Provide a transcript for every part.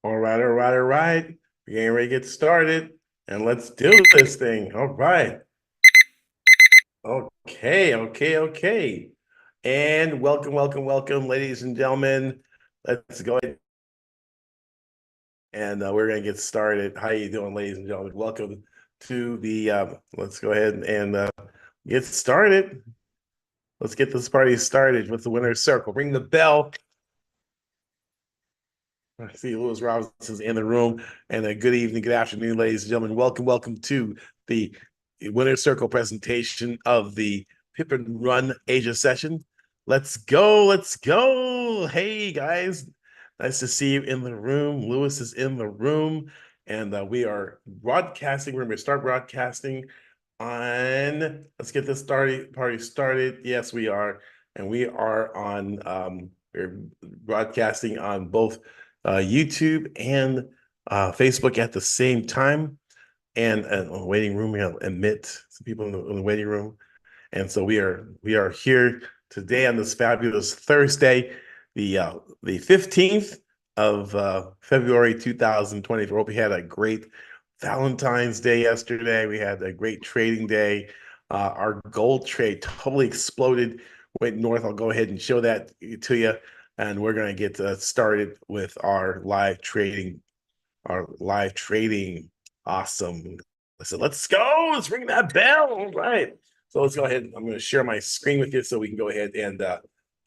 All right, all right, all right. We're getting ready to get started, and let's do this thing. All right. Okay, okay, okay. And welcome, welcome, welcome, ladies and gentlemen. Let's go ahead and we're going to get started. How you doing, ladies and gentlemen? Welcome to the. Let's go ahead and get started. Let's get this party started with the winner's circle. Ring the bell. I see Lewis Robinson's in the room. And a good evening, good afternoon, ladies and gentlemen. Welcome, welcome to the winner's circle presentation of the Pip and Run Asia session. Let's go, let's go. Hey, guys. Nice to see you in the room. Lewis is in the room. And we are broadcasting. We're going to start broadcasting on, let's get this party started. Yes, we are. And we are on, we're broadcasting on both YouTube and Facebook at the same time. And waiting room, we have admit some people in the waiting room. And so we are here today on this fabulous Thursday, the 15th of February 2024. Hope we had a great Valentine's Day yesterday. We had a great trading day. Our gold trade totally exploded, went north. I'll go ahead and show that to you. And we're going to get started with our live trading. Our live trading. Awesome. So let's go. Let's ring that bell. All right. So let's go ahead. I'm going to share my screen with you so we can go ahead and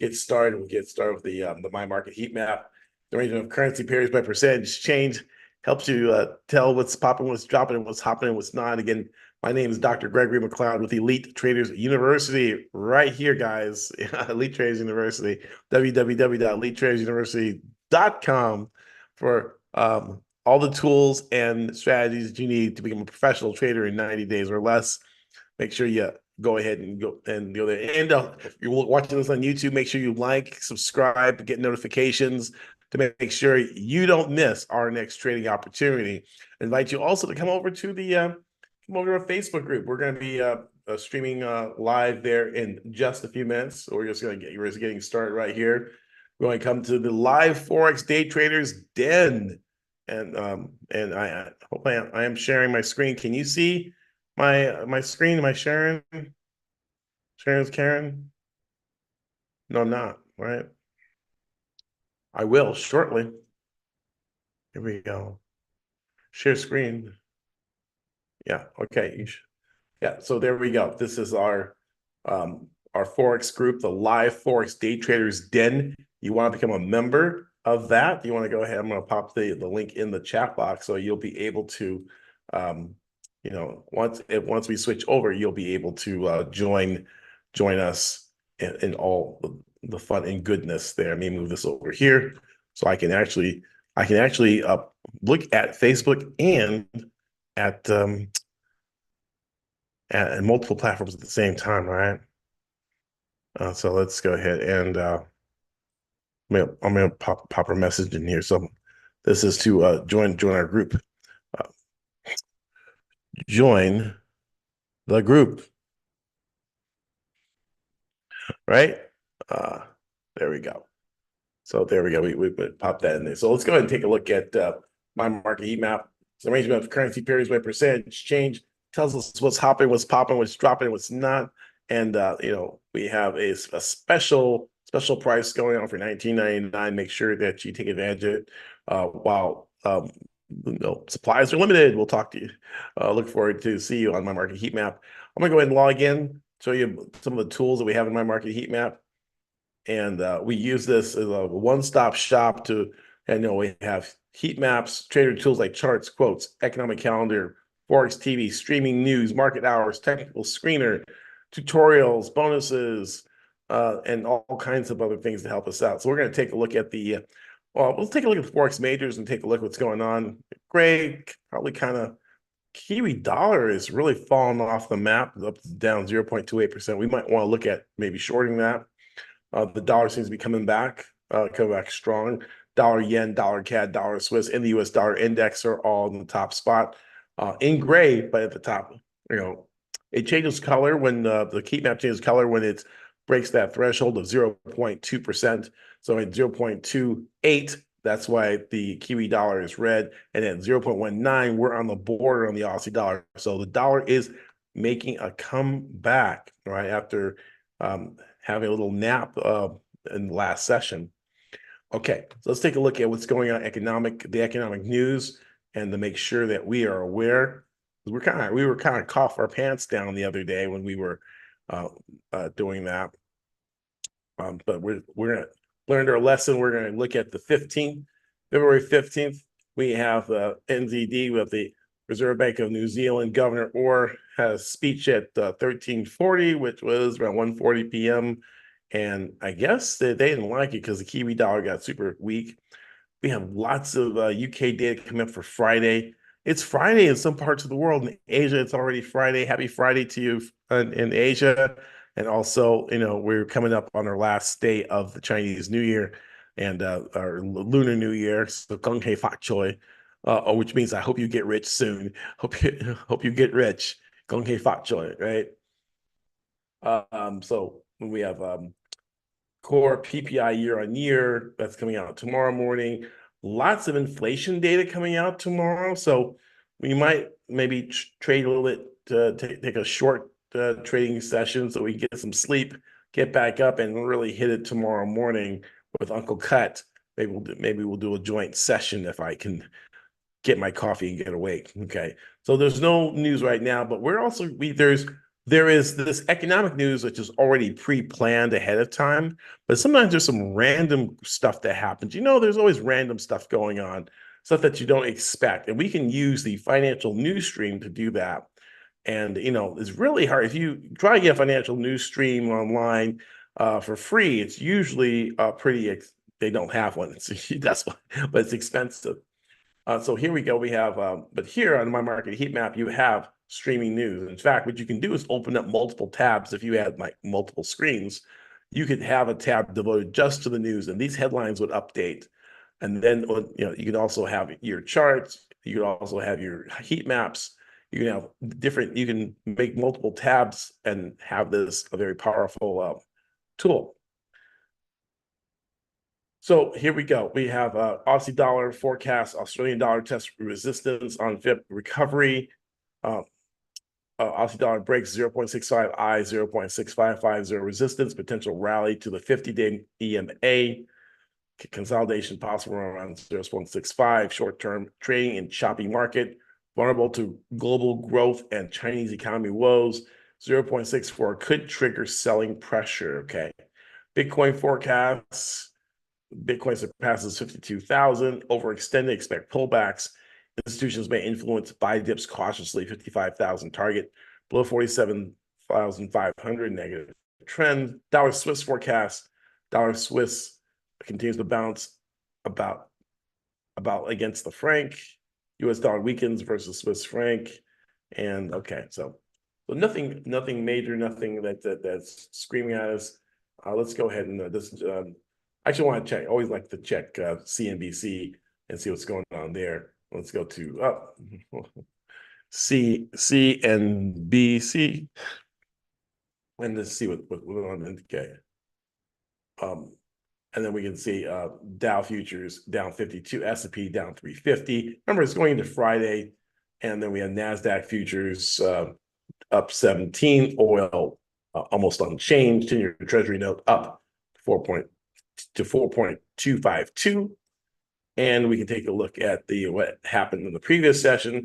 get started. We'll get started with the My Market heat map. The arrangement of currency pairs by percentage change helps you tell what's popping, what's dropping, and what's hopping, and what's not. Again, my name is Dr. Gregory McLeod with Elite Traders University right here, guys. Elite Traders University, www.elitetradersuniversity.com for all the tools and strategies that you need to become a professional trader in 90 days or less. Make sure you go ahead and go there. And if you're watching this on YouTube, make sure you like, subscribe, get notifications to make sure you don't miss our next trading opportunity. I invite you also to come over to our Facebook group. We're going to be streaming live there in just a few minutes. So we're just getting started right here. We're going to come to the live Forex Day Traders Den. And I hope I am sharing my screen. Can you see my screen? Am I sharing? Sharing with Karen? No, I'm not. Right? I will shortly. Here we go. Share screen. Yeah. Okay. Yeah. So there we go. This is our Forex group, the live Forex Day Traders Den. You want to become a member of that? You want to go ahead? I'm going to pop the link in the chat box so you'll be able to, once we switch over, you'll be able to join us in all the fun and goodness there. Let me move this over here so I can actually look at Facebook and at multiple platforms at the same time, right? So let's go ahead and I'm gonna pop a message in here. So this is to join our group. Uh, join the group, right? Uh, there we go. So there we go. We pop that in there. So let's go ahead and take a look at my market heat map. It's an arrangement of currency pairs by percentage change. Tells us what's hopping, what's popping, what's dropping, what's not. And we have a special price going on for $19.99. Make sure that you take advantage of it while supplies are limited. We'll talk to you. Look forward to see you on my market heat map. I'm gonna go ahead and log in, show you some of the tools that we have in my market heat map. And we use this as a one-stop shop we have heat maps, trader tools like charts, quotes, economic calendar, Forex TV, streaming news, market hours, technical screener, tutorials, bonuses, and all kinds of other things to help us out. So we're going to take a look at we'll take a look at the Forex majors and take a look at what's going on. Great, probably kind of Kiwi dollar is really falling off the map, down 0.28%. We might want to look at maybe shorting that. The dollar seems to be coming back strong. Dollar yen, dollar CAD, dollar Swiss, and the US dollar index are all in the top spot. In gray, but at the top, it changes color when the heat map changes color when it breaks that threshold of 0.2%. So at 0.28, That's why the Kiwi dollar is red. And at 0.19, we're on the border on the Aussie dollar. So the dollar is making a comeback, right, after having a little nap in the last session. Okay, so let's take a look at what's going on the economic news, and to make sure that we are aware. We were kind of cough our pants down the other day when we were doing that. But we're gonna learned our lesson. We're gonna look at the 15th, February 15th. We have NZD with the Reserve Bank of New Zealand Governor Orr has speech at 13:40, which was around 1:40 p.m. And I guess they didn't like it because the Kiwi dollar got super weak. We have lots of UK data coming up for Friday. It's Friday in some parts of the world. In Asia, it's already Friday. Happy Friday to you in Asia. And also, we're coming up on our last day of the Chinese New Year and our Lunar New Year. So Gong Hei Fat Choi, which means I hope you get rich soon. Hope you get rich. Gong Hei Fat Choi, right? So we have core PPI year on year that's coming out tomorrow morning. Lots of inflation data coming out tomorrow. So we might maybe trade a little bit, take a short trading session so we can get some sleep, get back up and really hit it tomorrow morning with Uncle Cut. Maybe we'll do a joint session if I can get my coffee and get awake. Okay. So there's no news right now, but there is this economic news which is already pre-planned ahead of time, but sometimes there's some random stuff that happens. There's always random stuff going on, stuff that you don't expect. And we can use the financial news stream to do that. And it's really hard. If you try to get a financial news stream online for free, it's usually they don't have one. That's why, but it's expensive. So here we go. We have, but here on my market heat map, you have streaming news. In fact, what you can do is open up multiple tabs. If you had like multiple screens, you could have a tab devoted just to the news, and these headlines would update. And then, you can also have your charts. You can also have your heat maps. You can have you can make multiple tabs and have this a very powerful tool. So here we go. We have Aussie dollar forecast, Australian dollar test resistance on FIP recovery. Aussie dollar breaks 0.65 I, 0.6550 resistance, potential rally to the 50-day EMA. Consolidation possible around 0.65. Short-term trading in choppy market, vulnerable to global growth and Chinese economy woes. 0.64 could trigger selling pressure. Okay. Bitcoin forecasts. Bitcoin surpasses 52,000. Overextended, expect pullbacks. Institutions may influence buy dips cautiously. 55,000 target. Below 47,500 negative trend. Dollar Swiss forecast. Dollar Swiss continues to bounce about against the franc. US dollar weakens versus Swiss franc. And okay, so nothing major, nothing that's screaming at us. Let's go ahead and I actually want to check. I always like to check CNBC and see what's going on there. Let's go to CNBC and let's see what we're on to indicate. And then we can see Dow futures down 52, S&P down 350. Remember, it's going into Friday, and then we have NASDAQ futures up 17, oil almost unchanged, 10-year Treasury note up 4.252. And we can take a look at what happened in the previous session. I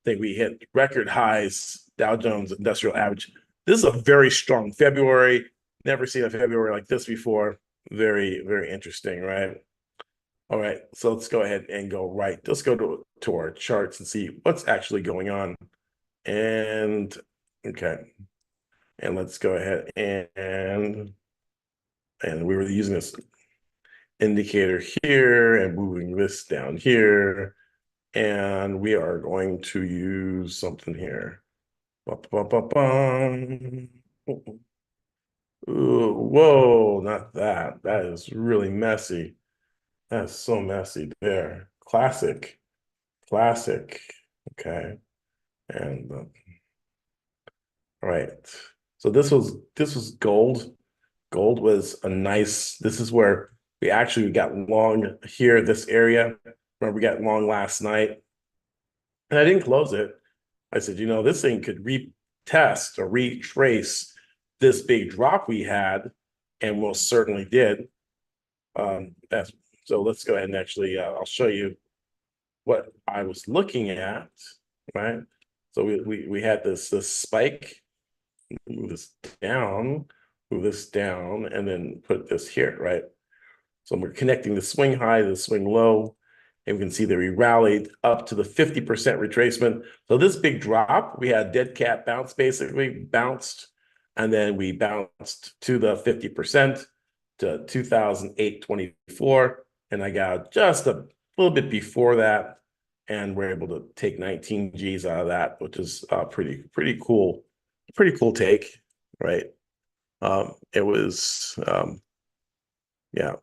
think we hit record highs, Dow Jones Industrial Average. This is a very strong February. Never seen a February like this before. Very, very interesting, right? All right, so let's go ahead and go right. Let's go to our charts and see what's actually going on. And okay, and let's go ahead and we were using this indicator here and moving this down here, and we are going to use something here. Ooh, whoa, not that. That is really messy. That's so messy there. Classic. Okay. And all right. So this was gold. Gold was a nice, this is where We actually got long here, this area. Remember, we got long last night, and I didn't close it. I said, this thing could retest or retrace this big drop we had, and most certainly did. So let's go ahead and actually, I'll show you what I was looking at, right? So we had this spike, move this down, and then put this here, right? So we're connecting the swing high to the swing low, and we can see that we rallied up to the 50% retracement. So this big drop, we had dead cat bounce, basically bounced, and then we bounced to the 50% to 2008.24, and I got just a little bit before that, and we're able to take 19 G's out of that, which is pretty cool take, right? It was yeah.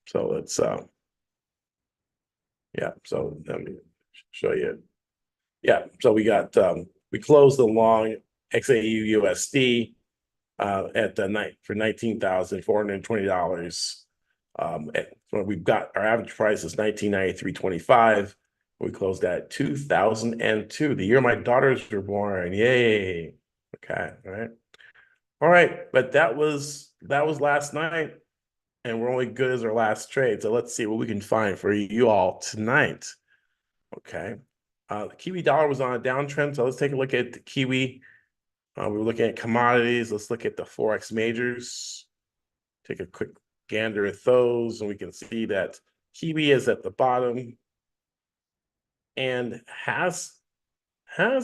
So it's yeah. So let me show you. Yeah. So we got we closed the long XAU USD at the night for $19,420. We've got our average price is $1993.25. We closed at 2002, the year my daughters were born. Yay! Okay, all right. But that was last night, and we're only good as our last trade. So let's see what we can find for you all tonight. Okay. The Kiwi dollar was on a downtrend, so let's take a look at the Kiwi. We were looking at commodities. Let's look at the Forex majors. Take a quick gander at those, and we can see that Kiwi is at the bottom and has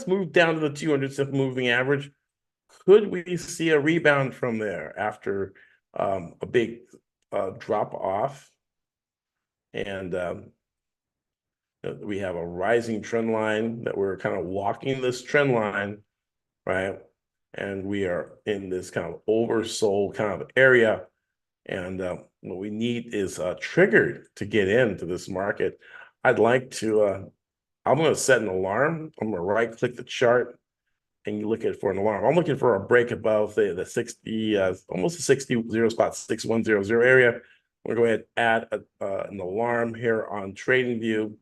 moved down to the 200 simple moving average. Could we see a rebound from there after a big drop off? And we have a rising trend line that we're kind of walking this trend line, right? And we are in this kind of oversold kind of area. And what we need is a trigger to get into this market. I'd like to, I'm going to set an alarm. I'm going to right click the chart and you look at it for an alarm. I'm looking for a break above the 60, almost the 60 spot, 6100 area. We're going to go ahead and add an alarm here on TradingView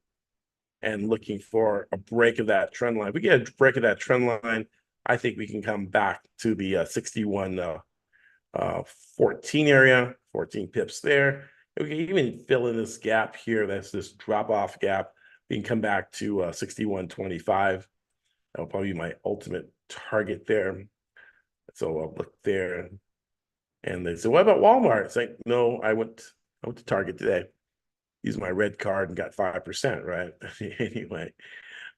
and looking for a break of that trend line. If we get a break of that trend line, I think we can come back to the 61.14 area, 14 pips there. And we can even fill in this gap here. That's this drop-off gap. We can come back to 61.25. That'll probably be my ultimate target there. So I'll look there. And they said, what about Walmart? It's like, no, I went to Target today. Used my red card and got 5%, right? Anyway,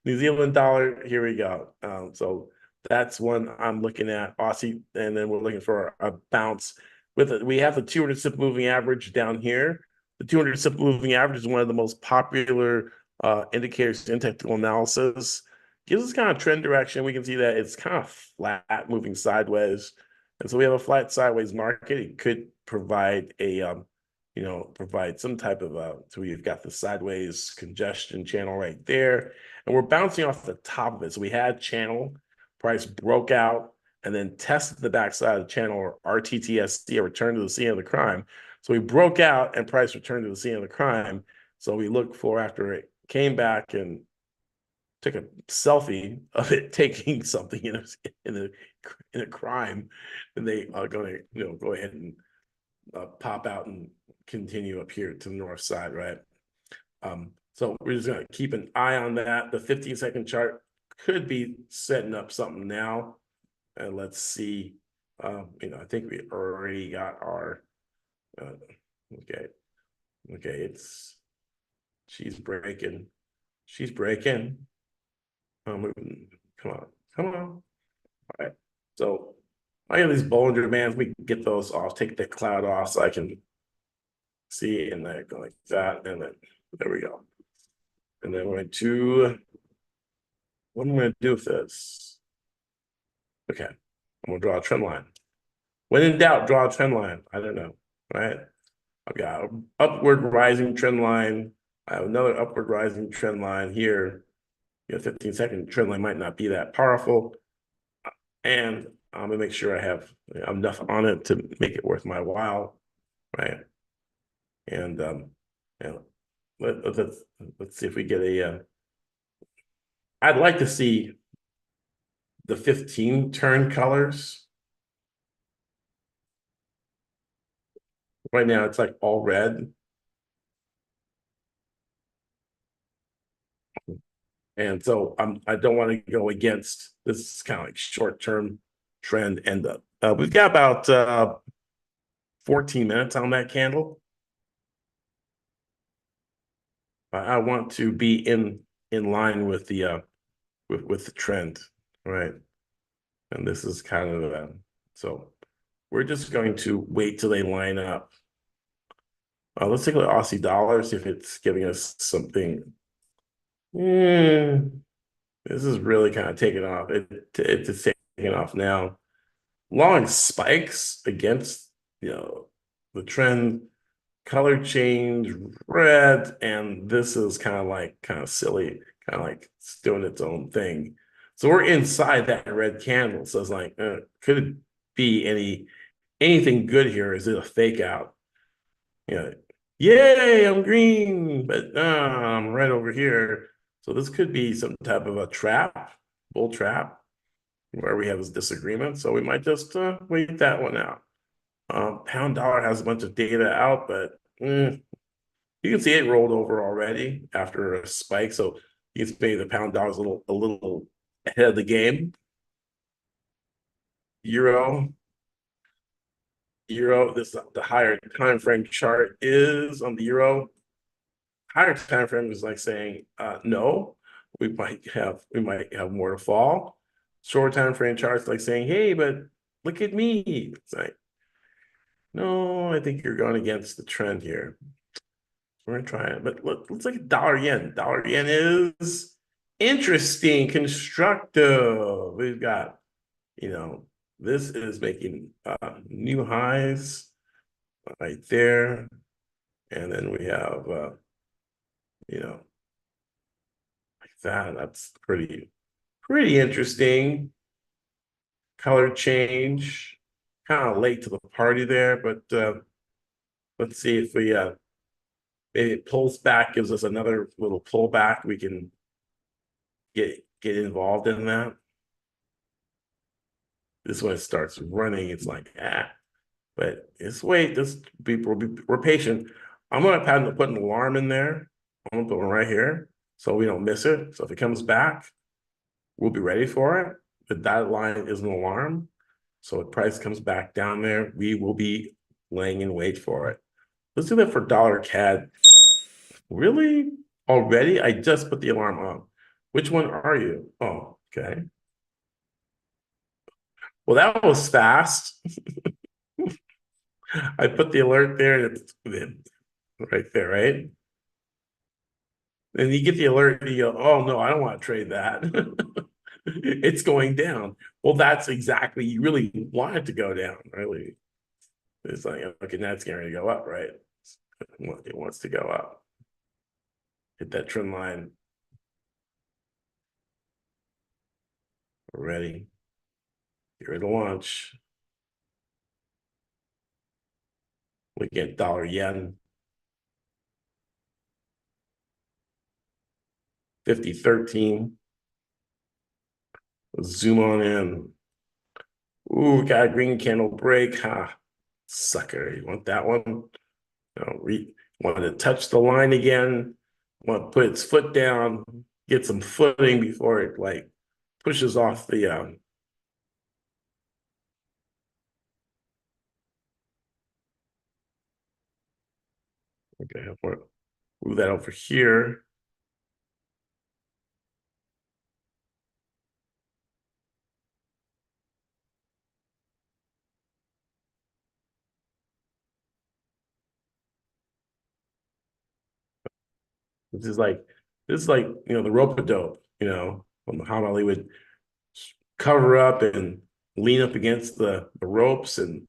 New Zealand dollar, here we go. So that's one I'm looking at. Aussie, and then we're looking for a bounce. We have the 200 simple moving average down here. The 200 simple moving average is one of the most popular indicators in technical analysis. Gives us kind of trend direction. We can see that it's kind of flat, moving sideways. And so we have a flat sideways market. It could provide a provide some type of so we've got the sideways congestion channel right there, and we're bouncing off the top of it. So we had channel, price broke out, and then tested the backside of the channel, or RTTSC, a return to the scene of the crime. So we broke out and price returned to the scene of the crime. So we looked for, after it came back and took a selfie of it taking something in a crime, and they are going to go ahead and pop out and continue up here to the north side, right? So we're just going to keep an eye on that. The 15-second chart could be setting up something now. And let's see. I think we already got our okay. She's breaking. Come on. All right. So I have these Bollinger Bands. We can get those off, take the cloud off so I can see, and then go like that, and then there we go. And then what I'm going to do with this. Okay, I'm going to draw a trend line. When in doubt, draw a trend line. I don't know, right? I've got an upward rising trend line. I have another upward rising trend line here. 15-second trend line might not be that powerful. And I'm going to make sure I have enough on it to make it worth my while, right? And yeah, let's see if we get a. I'd like to see the 15 turn colors. Right now, it's like all red. And so I don't want to go against this kind of like short-term trend. And we've got about 14 minutes on that candle. I want to be in line with the with the trend, right? And this is kind of so we're just going to wait till they line up. Let's take a look at Aussie dollars, if it's giving us something. This is really kind of taking off. It's taking off now. Long spikes against, the trend, color change, red, and this is kind of silly, kind of like it's doing its own thing. So we're inside that red candle. So it's like, could it be anything good here? Is it a fake out? Yay, I'm green, but I'm right over here. So this could be some type of a trap, bull trap, where we have this disagreement. So we might just wait that one out. Pound dollar has a bunch of data out, but you can see it rolled over already after a spike. So you can see the pound dollar is a little ahead of the game. Euro, this the higher time frame chart is on the euro. Higher time frame is like saying, no, we might have more to fall. Short time frame charts like saying, hey, but look at me. It's like, no, I think you're going against the trend here. We're gonna try it, but let's look at dollar yen. Dollar yen is interesting, constructive. We've got, this is making new highs right there, and then we have, like that. That's pretty interesting. Color change, kind of late to the party there, but let's see if we maybe it pulls back, gives us another little pullback. We can get involved in that. This one starts running. It's like but just wait. We're patient. I'm gonna put an alarm in there. I'm gonna put one right here so we don't miss it. So if it comes back, we'll be ready for it. The dotted line is an alarm. So if price comes back down there, we will be laying in wait for it. Let's do that for dollar CAD. Really? Already? I just put the alarm on. Which one are you? Oh, okay. Well, that was fast. I put the alert there and it's right there, right? And you get the alert and you go, oh no, I don't want to trade that. It's going down. Well, that's exactly, you really want it to go down, really. It's like, okay, now it's going to go up, right? It wants to go up. Hit that trend line. We're ready. Get ready to launch. We get dollar yen. 50.13. Let's zoom on in. Ooh, got a green candle break. Ha, sucker. You want that one? No, want to touch the line again. Want to put its foot down, get some footing before it like pushes off the okay, move that over here. This is like the rope-a-dope, when Muhammad Ali would cover up and lean up against the ropes and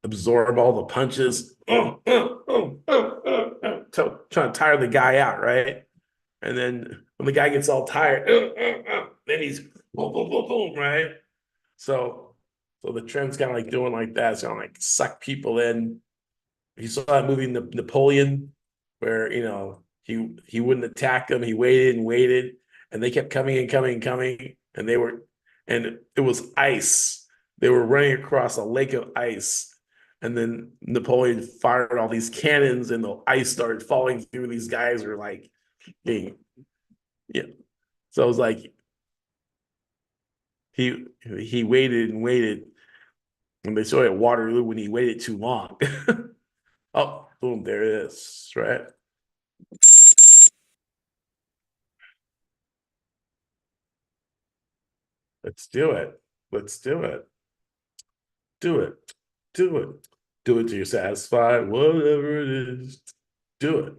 absorb all the punches, so trying to tire the guy out, right? And then when the guy gets all tired, then he's boom, boom, boom, boom, right? So the trend's kind of like doing like that. So like suck people in You saw that movie Napoleon, where he wouldn't attack them. He waited and waited, and they kept coming and coming and coming, and it was ice. They were running across a lake of ice, and then Napoleon fired all these cannons, and the ice started falling through. These guys were like being, yeah. So it was like he waited and waited, and they saw it at Waterloo when he waited too long. Oh, boom, there it is, right? Let's do it. Let's do it. Do it. Do it. Do it till you're satisfied, whatever it is. Do it.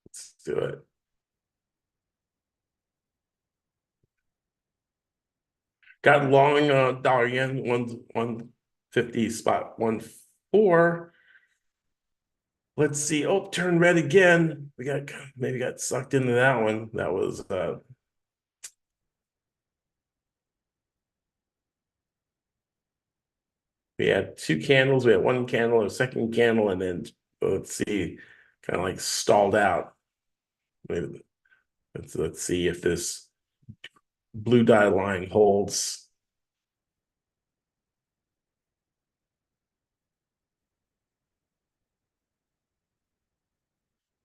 Let's do it. Got long dollar yen, 150 spot 1 4. Let's see. Oh, turn red again. We maybe got sucked into that one. That was we had two candles. We had one candle, a second candle, and then let's see, kind of like stalled out. Maybe let's see if this blue dye line holds.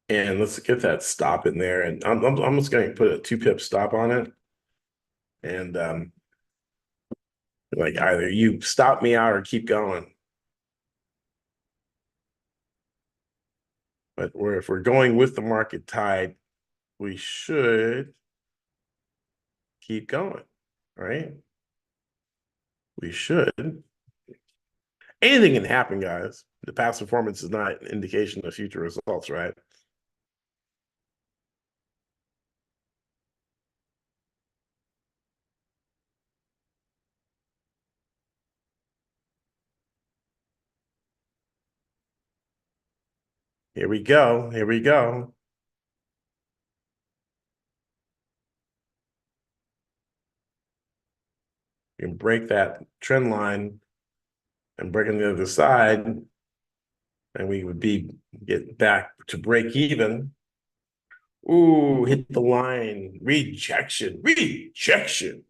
And let's get that stop in there. And I'm just going to put a 2 pip stop on it. And like either you stop me out or keep going. But if we're going with the market tide, we should keep going, right? We should. Anything can happen, guys. The past performance is not an indication of future results, right? Here we go. Here we go. You can break that trend line and break on the other side, and we would get back to break even. Ooh, hit the line. Rejection. Rejection.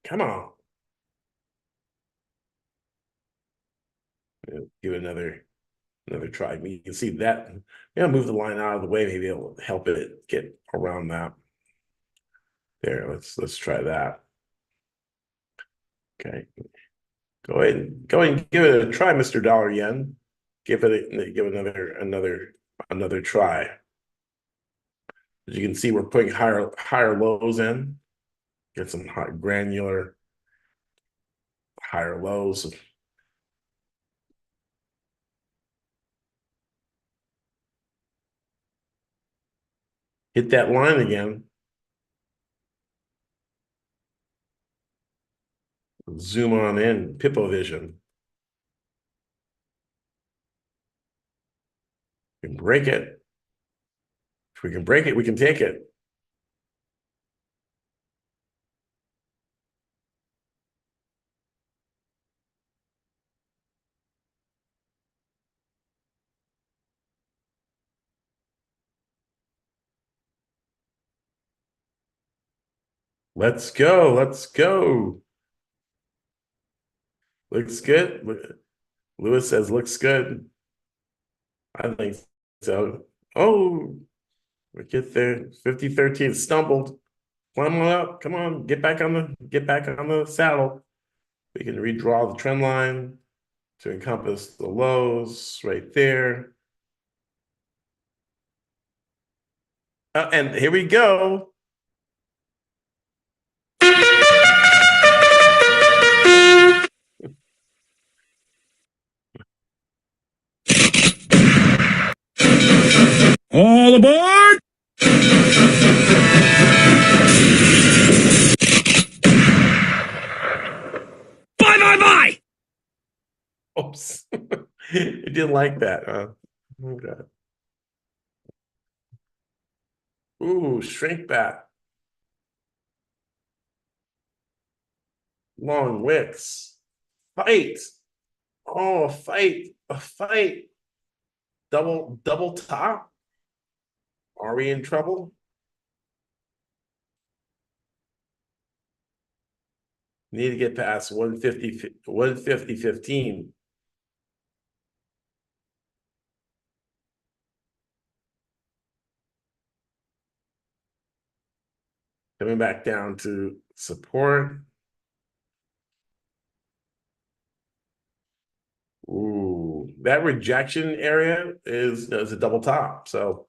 Come on. Give it another try. You can see that. Move the line out of the way. Maybe it'll help it get around that. There, let's try that. Okay. Go ahead and give it a try, Mr. Dollar Yen. Give another try. As you can see, we're putting higher lows in. Get some granular higher lows. Hit that line again. Zoom on in, Pippo Vision. We can break it. If we can break it, we can take it. Let's go. Let's go. Looks good. Lewis says looks good. I think so. Oh, we get there. 50-13 stumbled. Climb on up. Come on. Get back on the saddle. We can redraw the trend line to encompass the lows right there. And here we go. All aboard! Bye, bye, bye! Oops. You didn't like that, huh? Okay. Ooh, shrink back. Long wicks. Fight. Oh, a fight. A fight. double top. Are we in trouble? Need to get past 150.15. Coming back down to support. Ooh, that rejection area is a double top. So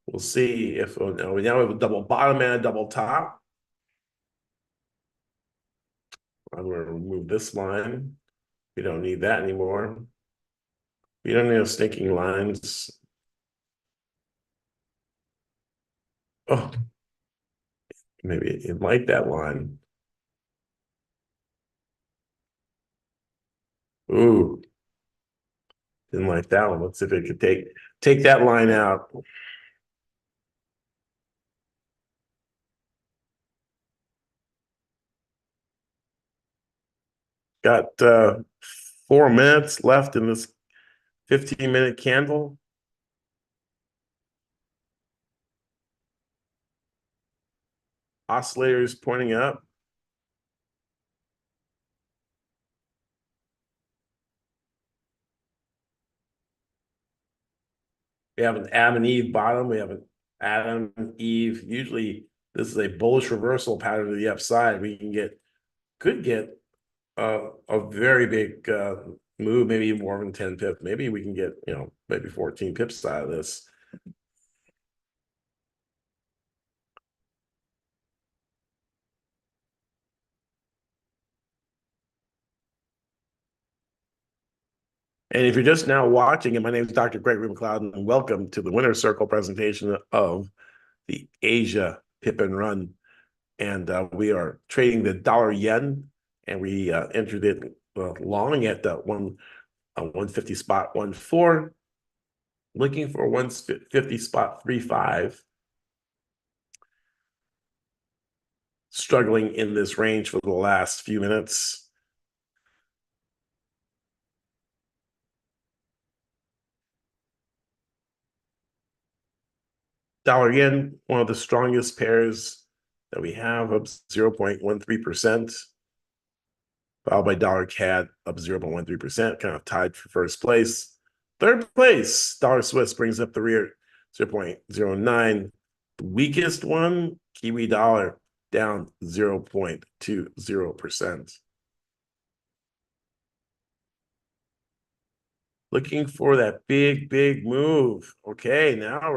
we'll see if now we have a double bottom and a double top. I'm going to remove this line. We don't need that anymore. We don't need stinking lines. Oh, maybe it like that line. Ooh, didn't like that one. Let's see if it could take that line out. Got 4 minutes left in this 15-minute candle. Oscillators pointing up. We have an Adam and Eve bottom. We have an Adam and Eve. Usually this is a bullish reversal pattern to the upside. We could get a very big move, maybe more than 10 pips. Maybe we can get, maybe 14 pips out of this. And if you're just now watching, and my name is Dr. Gregory McLeod, and welcome to the Winner's Circle presentation of the Asia Pip and Run. And we are trading the dollar yen, and we entered it long at the 150 spot 1.4, looking for 150 spot 3.5. Struggling in this range for the last few minutes. Dollar yen, one of the strongest pairs that we have, up 0.13%, followed by dollar CAD up 0.13%, kind of tied for first place. Third place, dollar Swiss brings up the rear, 0.09. The weakest one, Kiwi dollar, down 0.20%. Looking for that big move. Okay, now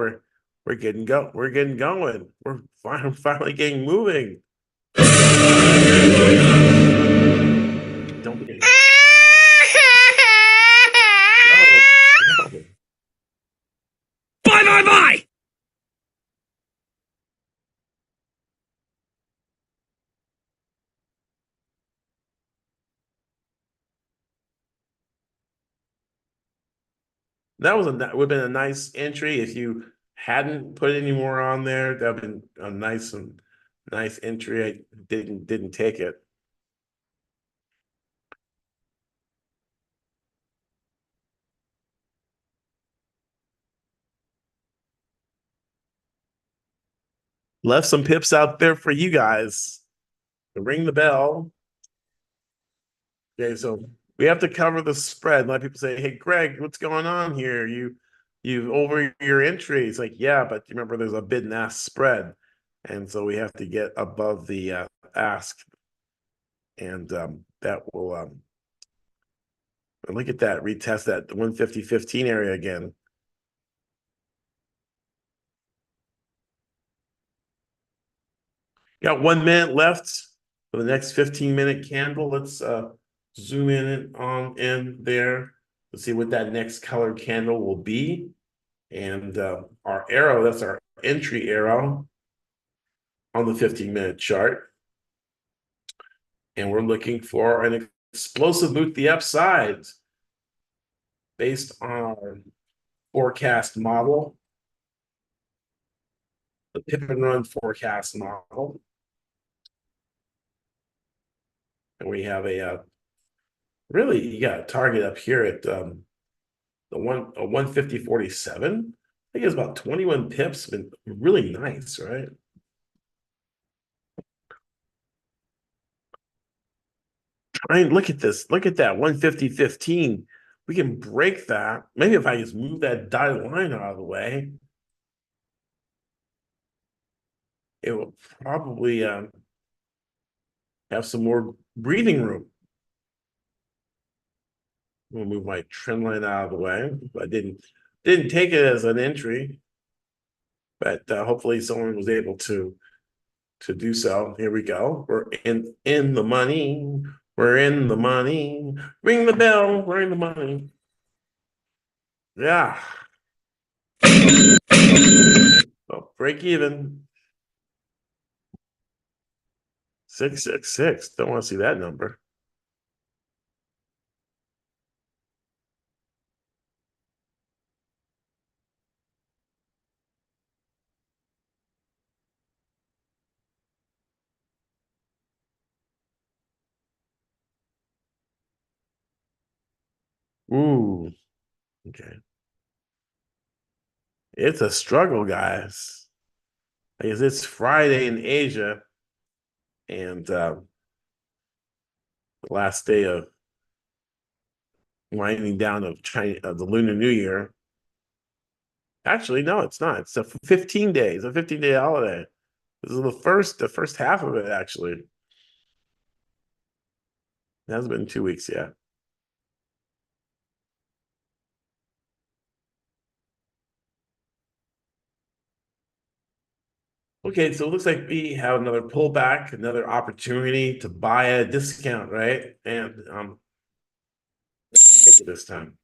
we're getting going. We're finally getting moving. Don't get Bye. That would have been a nice entry if you hadn't put any more on there. That'd been a nice entry. I didn't take it. Left some pips out there for you guys. Ring the bell. Okay, so we have to cover the spread. A lot of people say, "Hey, Greg, what's going on here? You over your entry." It's like, yeah, but you remember there's a bid and ask spread, and so we have to get above the ask, and that will look at that, retest that 150.15 area again. Got 1 minute left for the next 15-minute candle. Let's zoom in there. Let's see what that next color candle will be. And our arrow, that's our entry arrow on the 15-minute chart. And we're looking for an explosive move to the upside based on our forecast model, the Pip and Run forecast model. And we have a really, you got a target up here at the 150.47. I think it's about 21 pips, been really nice, right? I mean, look at this. Look at that 150.15. We can break that. Maybe if I just move that dotted line out of the way, it will probably have some more breathing room. I'm gonna move my trend line out of the way. I didn't take it as an entry, but hopefully someone was able to do so. Here we go. We're in the money. We're in the money. Ring the bell. We're in the money. Yeah. Oh, break even. 666. Don't want to see that number. Ooh. Okay. It's a struggle, guys. I guess it's Friday in Asia, and the last day of winding down of China, the Lunar New Year. Actually, no, it's not. It's a 15 days, a 15-day holiday. This is the first half of it, actually. It hasn't been 2 weeks yet. Okay, so it looks like we have another pullback, another opportunity to buy at a discount, right? And take it this time.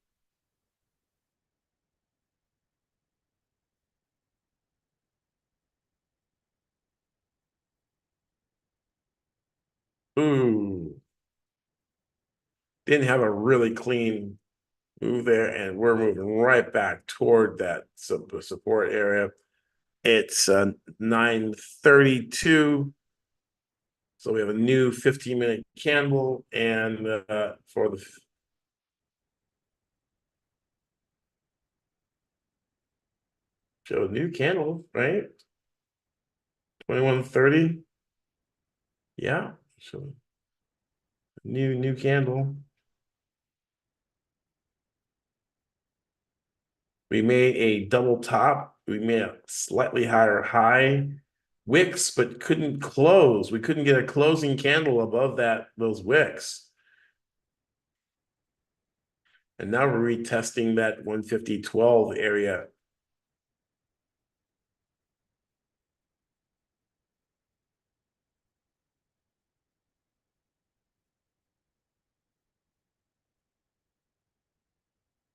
Ooh, didn't have a really clean move there, and we're moving right back toward that support area. It's 9:32. So we have a new 15-minute candle, and for the show new candle, right? 21:30. Yeah. So new candle. We made a double top. We made a slightly higher high wicks, but couldn't close. We couldn't get a closing candle above those wicks. And now we're retesting that 150.12 area.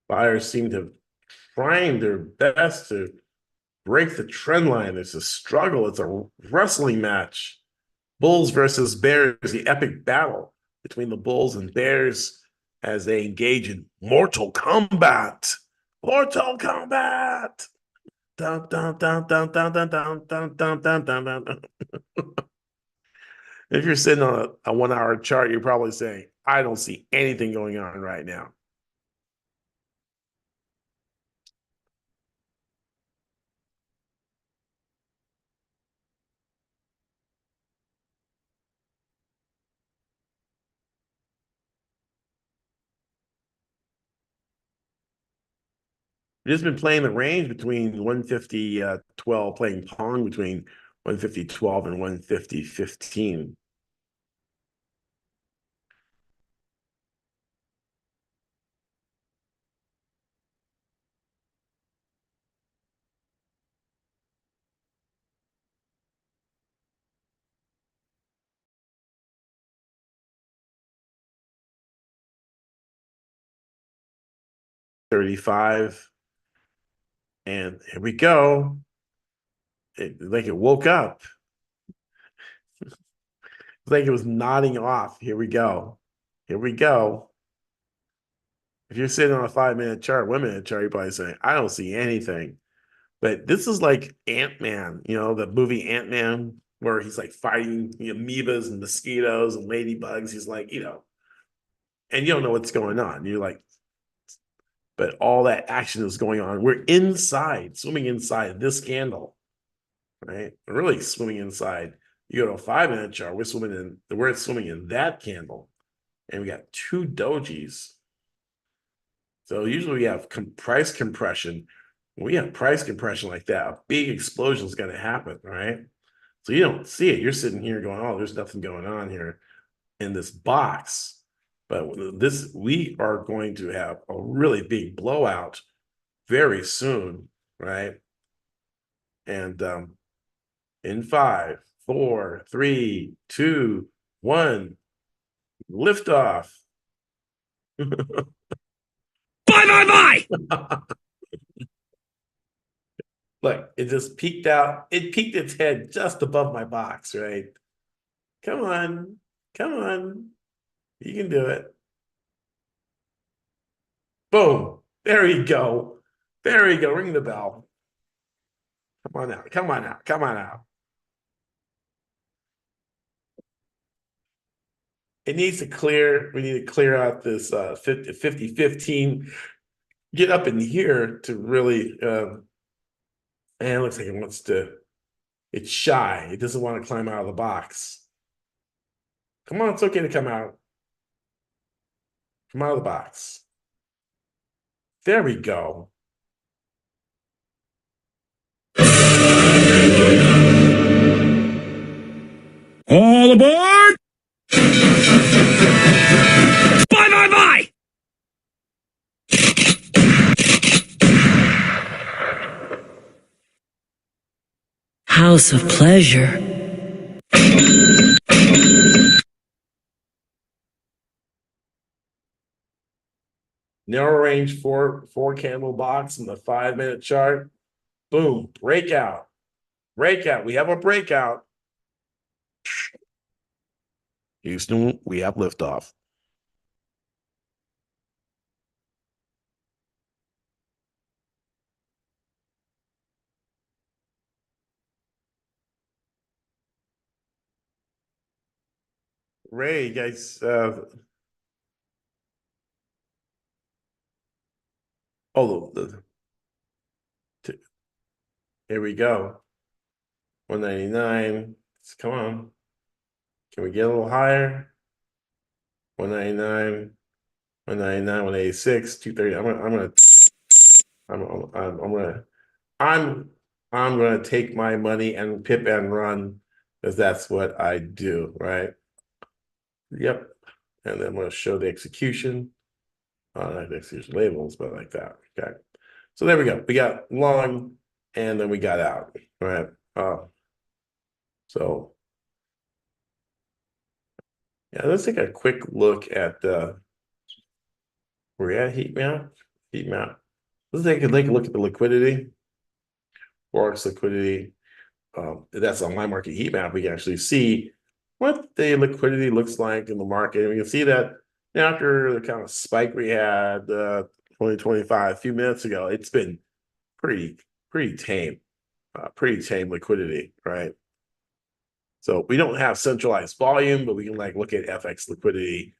Buyers seem to trying their best to break the trend line. It's a struggle. It's a wrestling match. Bulls versus Bears, the epic battle between the Bulls and Bears as they engage in mortal combat. Mortal combat. Dun, dun, dun, dun, dun, dun, dun, dun, dun, dun, dun, dun. If you're sitting on a 1 hour chart, you're probably saying, I don't see anything going on right now. We've just been playing the range between 150.12, playing Pong between 150.12 and 150.15. 35. And here we go. Like it woke up. Like it was nodding off. Here we go. Here we go. If you're sitting on a 5 minute chart, 1 minute chart, you're probably saying, I don't see anything. But this is like Ant-Man, the movie Ant-Man, where he's like fighting amoebas and mosquitoes and ladybugs. He's like, and you don't know what's going on. You're like, but all that action is going on. We're inside, swimming inside this candle, right? We're really swimming inside. You go to a 5-minute chart, we're swimming in that candle, and we got two dojis. So usually we have price compression. When we have price compression like that, a big explosion is going to happen, right? So you don't see it. You're sitting here going, "Oh, there's nothing going on here in this box." But we are going to have a really big blowout very soon, right? And in 5, 4, 3, 2, 1, liftoff. Bye. Look, it just peeked out. It peeked its head just above my box, right? Come on. Come on. You can do it. Boom. There you go. There you go. Ring the bell. Come on out. Come on out. Come on out. It needs to clear. We need to clear out this 50-15. Get up in here to really, and it looks like it wants to, it's shy. It doesn't want to climb out of the box. Come on, it's okay to come out. Come out of the box. There we go. All aboard! Bye. House of Pleasure. Narrow range four candle box in the 5-minute chart. Boom, breakout. Breakout. We have a breakout. Houston, we have liftoff. Ray, guys. Here we go. 199. Come on. Can we get a little higher? 199, 199, 186, 230. I'm gonna take my money and pip and run because that's what I do, right? Yep. And then I'm gonna show the execution. Not the execution labels, but like that. Okay. So there we go. We got long and then we got out. Right. So yeah, let's take a quick look at we're at heat map. Heat map. Let's take a look at the liquidity. Forex liquidity. That's on my market heat map. We can actually see what the liquidity looks like in the market. And we can see that after the kind of spike we had 2025 a few minutes ago, it's been pretty tame, pretty tame liquidity, right? So we don't have centralized volume, but we can like look at FX liquidity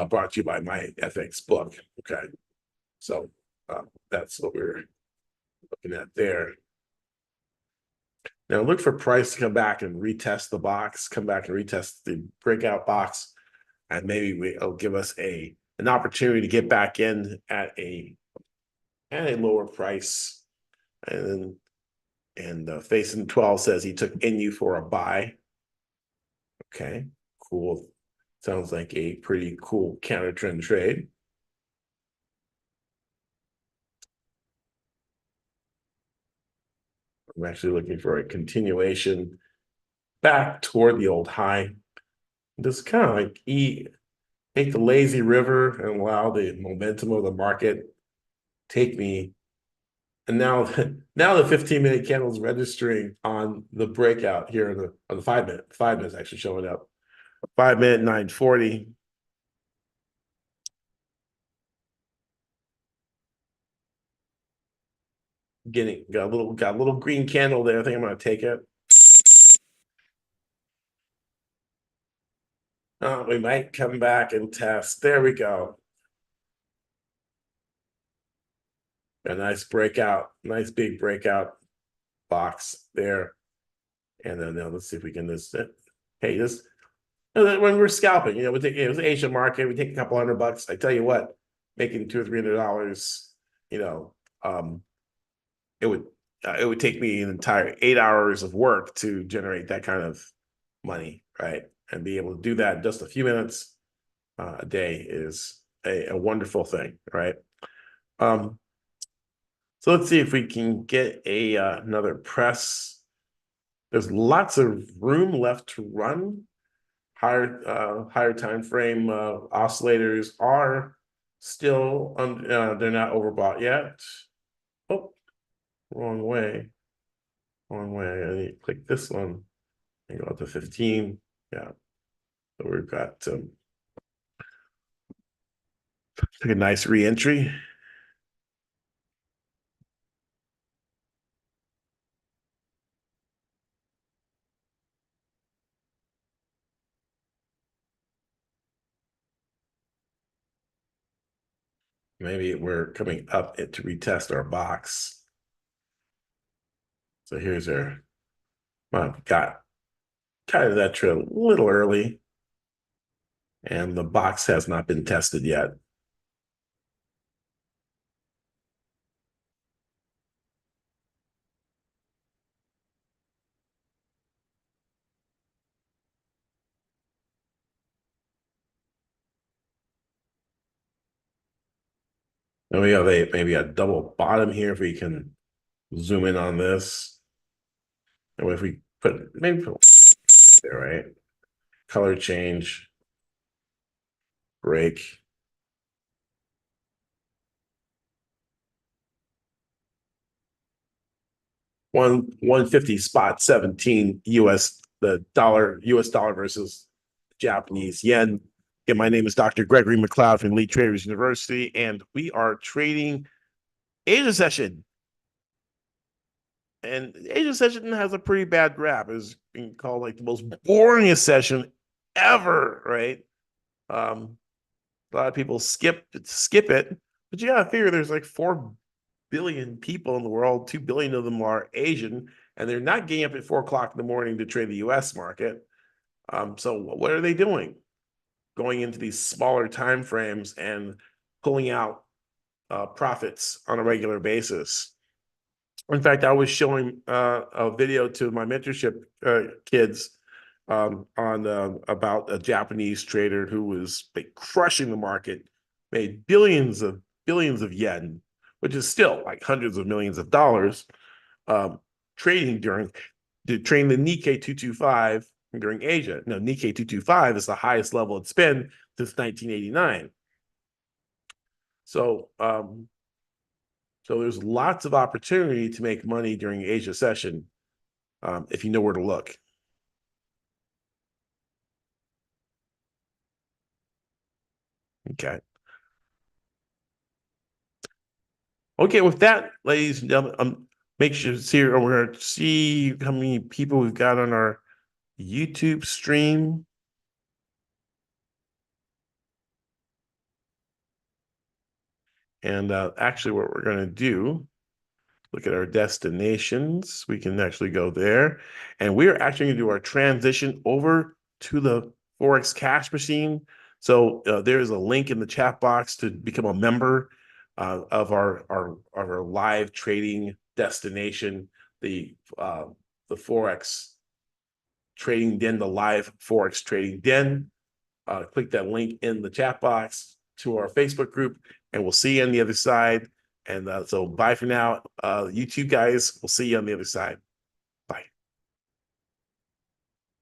brought to you by my FX book. Okay, so that's what we're looking at there. Now look for price to come back and retest the box, come back and retest the breakout box, and maybe it'll give us an opportunity to get back in at a lower price. And Facing 12 says he took NU for a buy. Okay, cool. Sounds like a pretty cool counter trend trade. I'm actually looking for a continuation back toward the old high. Just kind of like take the lazy river and allow the momentum of the market take me. And now the 15-minute candle is registering on the breakout here on the 5-minute. 5 minutes actually showing up. 5-minute 940. Got a little green candle there. I think I'm gonna take it. We might come back and test. There we go. A nice breakout, nice big breakout box there. And then now let's see if we can just hey, this when we're scalping, we take it was Asian market, we take a couple $100. I tell you what, making $200 or $300, um, it would take me an entire 8 hours of work to generate that kind of money, right? And be able to do that in just a few minutes a day is a wonderful thing, right? So let's see if we can get another press. There's lots of room left to run. Higher time frame oscillators are still they're not overbought yet. Oh, wrong way. Wrong way. I need to click this one and go up to 15. Yeah. So we've got a nice re-entry. Maybe we're coming up to retest our box. So here's our got kind of that trail a little early, and the box has not been tested yet. And we have maybe a double bottom here if we can zoom in on this. And if we put there, right? Color change, break. 150 spot 17 US dollar versus Japanese yen. Again, my name is Dr. Gregory McLeod from Elite Traders University, and we are trading Asia session. And Asia session has a pretty bad rap. It's being called like the most boringest session ever, right? A lot of people skip it, but you gotta figure there's like 4 billion people in the world. 2 billion of them are Asian, and they're not getting up at 4 o'clock in the morning to trade the U.S. market. So what are they doing? Going into these smaller time frames and pulling out profits on a regular basis. In fact, I was showing a video to my mentorship kids on about a Japanese trader who was crushing the market, made billions of yen, which is still like hundreds of millions of dollars, trading the Nikkei 225 during Asia. Now, Nikkei 225 is the highest level it's been since 1989. So there's lots of opportunity to make money during Asia session if you know where to look. Okay. Okay, with that, ladies and gentlemen, make sure to see, we're going to see how many people we've got on our YouTube stream. And actually, what we're going to do, look at our destinations. We can actually go there. And we're actually going to do our transition over to the Forex cash machine. So there is a link in the chat box to become a member of our live trading destination, the Forex trading den, the live Forex trading den. Click that link in the chat box to our Facebook group, and we'll see you on the other side. And so bye for now. YouTube guys, we'll see you on the other side.